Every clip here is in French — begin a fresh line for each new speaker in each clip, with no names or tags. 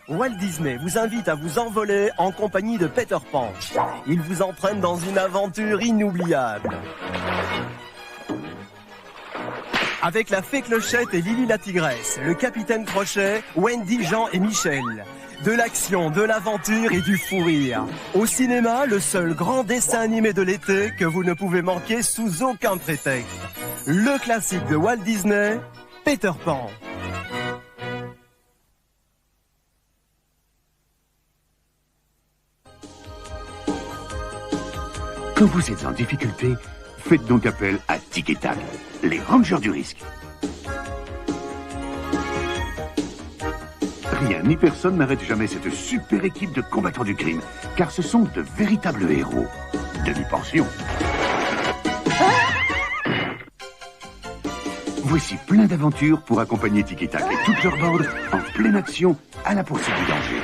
Walt Disney vous invite à vous envoler en compagnie de Peter Pan. Il vous entraîne dans une aventure inoubliable. Avec la Fée Clochette et Lily la Tigresse, le Capitaine Crochet, Wendy, Jean et Michel. De l'action, de l'aventure et du fou rire. Au cinéma, le seul grand dessin animé de l'été que vous ne pouvez manquer sous aucun prétexte. Le classique de Walt Disney, Peter Pan.
Quand vous êtes en difficulté, faites donc appel à Tic et Tac, les rangers du risque. Rien ni personne n'arrête jamais cette super équipe de combattants du crime, car ce sont de véritables héros. Demi-pension. Voici plein d'aventures pour accompagner Tic et Tac et toute leur bande en pleine action à la poursuite du danger.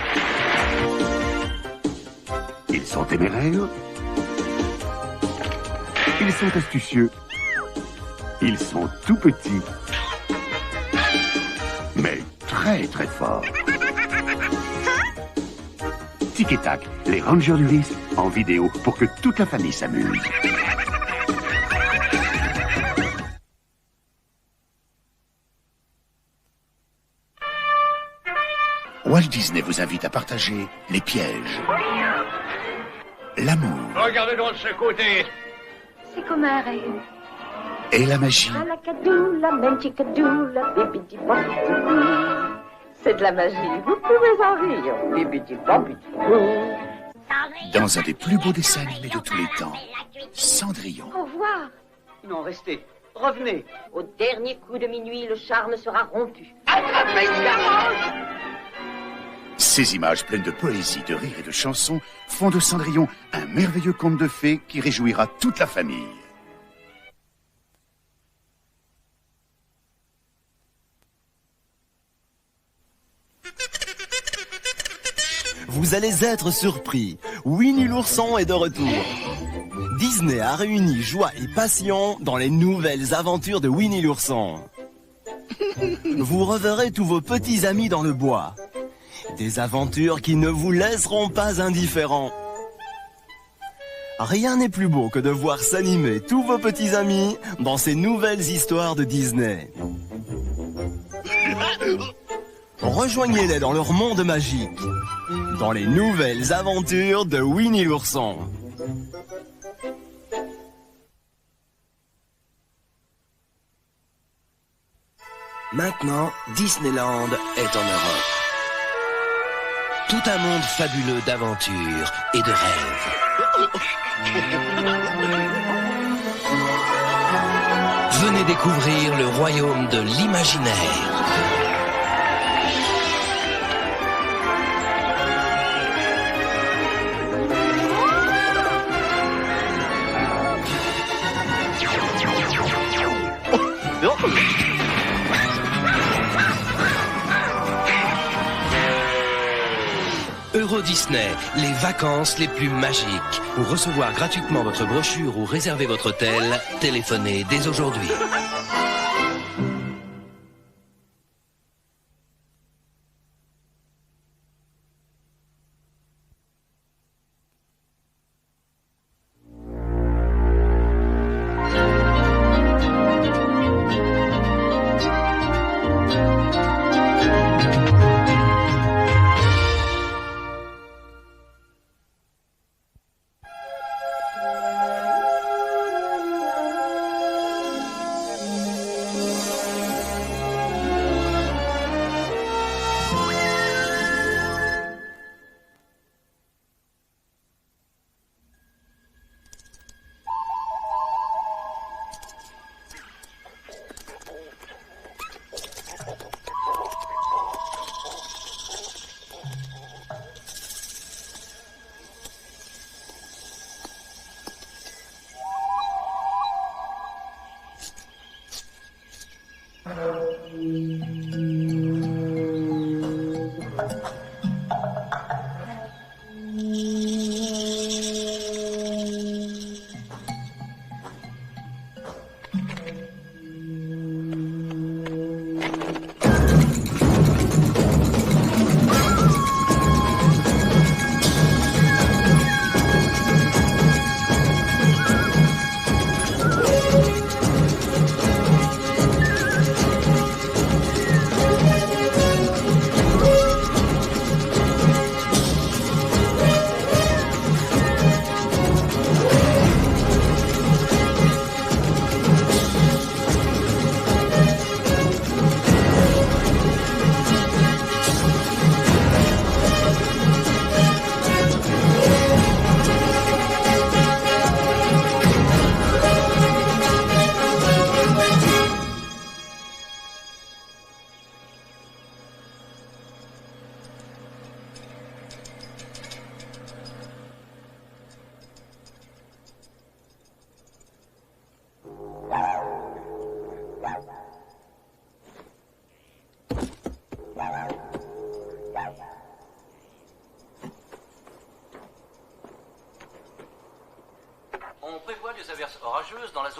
Ils sont téméraires. Ils sont astucieux. Ils sont tout petits. Mais très très forts. Tic et Tac, les rangers du risque, en vidéo pour que toute la famille s'amuse. Walt Disney vous invite à partager les pièges, l'amour.
Regardez donc de ce côté.
C'est comme un rêve.
Et la magie.
À la cadoula, même chicadou, la bibidi bobidi. C'est de la magie, vous pouvez en rire. Bibidi bobidi.
Dans un des plus beaux dessins animés de tous les temps, Cendrillon.
Au revoir.
Non, restez. Revenez.
Au dernier coup de minuit, le charme sera rompu.
Attrapez Scaramouche!
Ces images pleines de poésie, de rire et de chansons font de Cendrillon un merveilleux conte de fées qui réjouira toute la famille.
Vous allez être surpris. Winnie l'ourson est de retour. Disney a réuni joie et passion dans les nouvelles aventures de Winnie l'ourson. Vous reverrez tous vos petits amis dans le bois. Des aventures qui ne vous laisseront pas indifférents. Rien n'est plus beau que de voir s'animer tous vos petits amis dans ces nouvelles histoires de Disney. Rejoignez-les dans leur monde magique, dans les nouvelles aventures de Winnie l'ourson.
Maintenant, Disneyland est en Europe. Tout un monde fabuleux d'aventures et de rêves. Venez découvrir le royaume de l'imaginaire. Euro Disney, les vacances les plus magiques. Pour recevoir gratuitement votre brochure ou réserver votre hôtel, téléphonez dès aujourd'hui.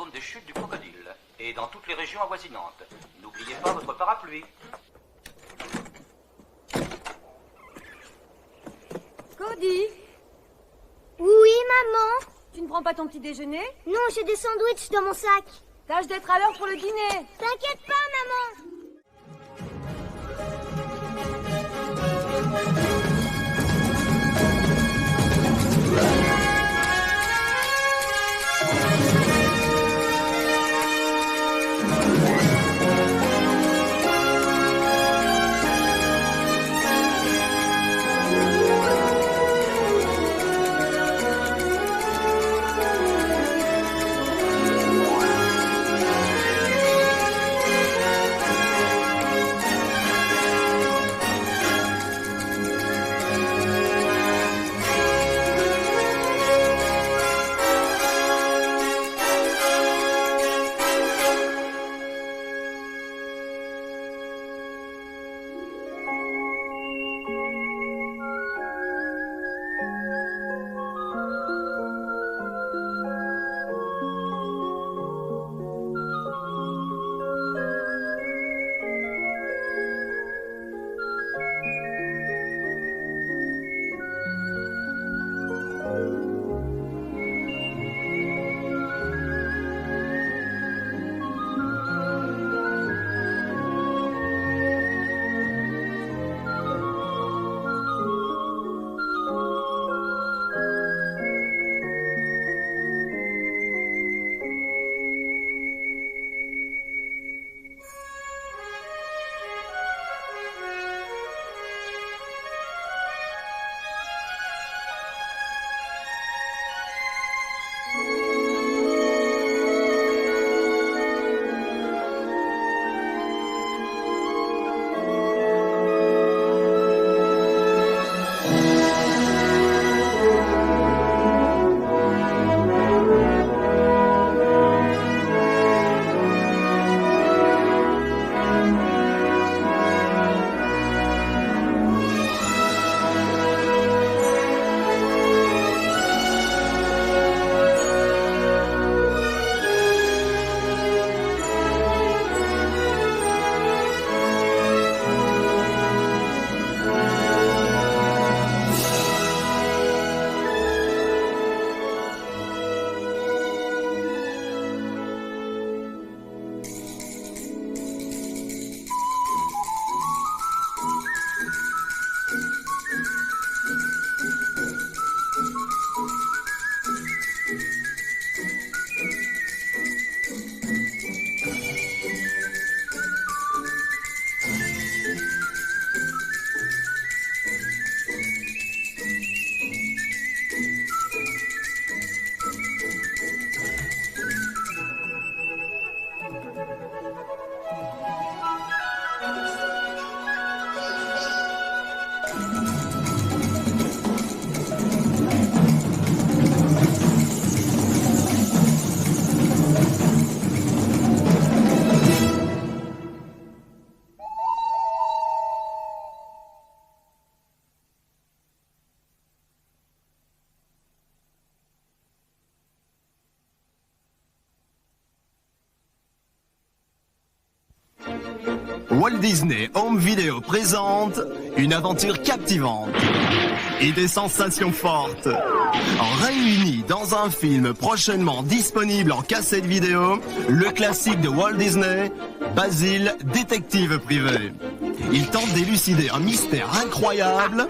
zone des chutes du crocodile et dans toutes les régions avoisinantes. N'oubliez pas votre parapluie.
Cody,
Oui, maman?
tu ne prends pas ton petit déjeuner?
Non, j'ai des sandwichs dans mon sac.
Tâche d'être à l'heure pour le dîner.
T'inquiète pas, maman.
Walt Disney Home Video présente une aventure captivante et des sensations fortes. Réunis dans un film prochainement disponible en cassette vidéo, le classique de Walt Disney, Basil, détective privé. Il tente d'élucider un mystère incroyable,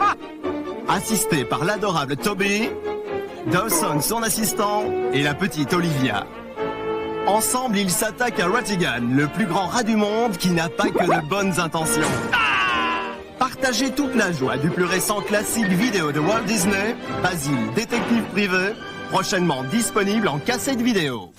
assisté par l'adorable Toby, Dawson son assistant et la petite Olivia. Ensemble, ils s'attaquent à Ratigan, le plus grand rat du monde qui n'a pas que de bonnes intentions. Partagez toute la joie du plus récent classique vidéo de Walt Disney, Basil, détective privé, prochainement disponible en cassette vidéo.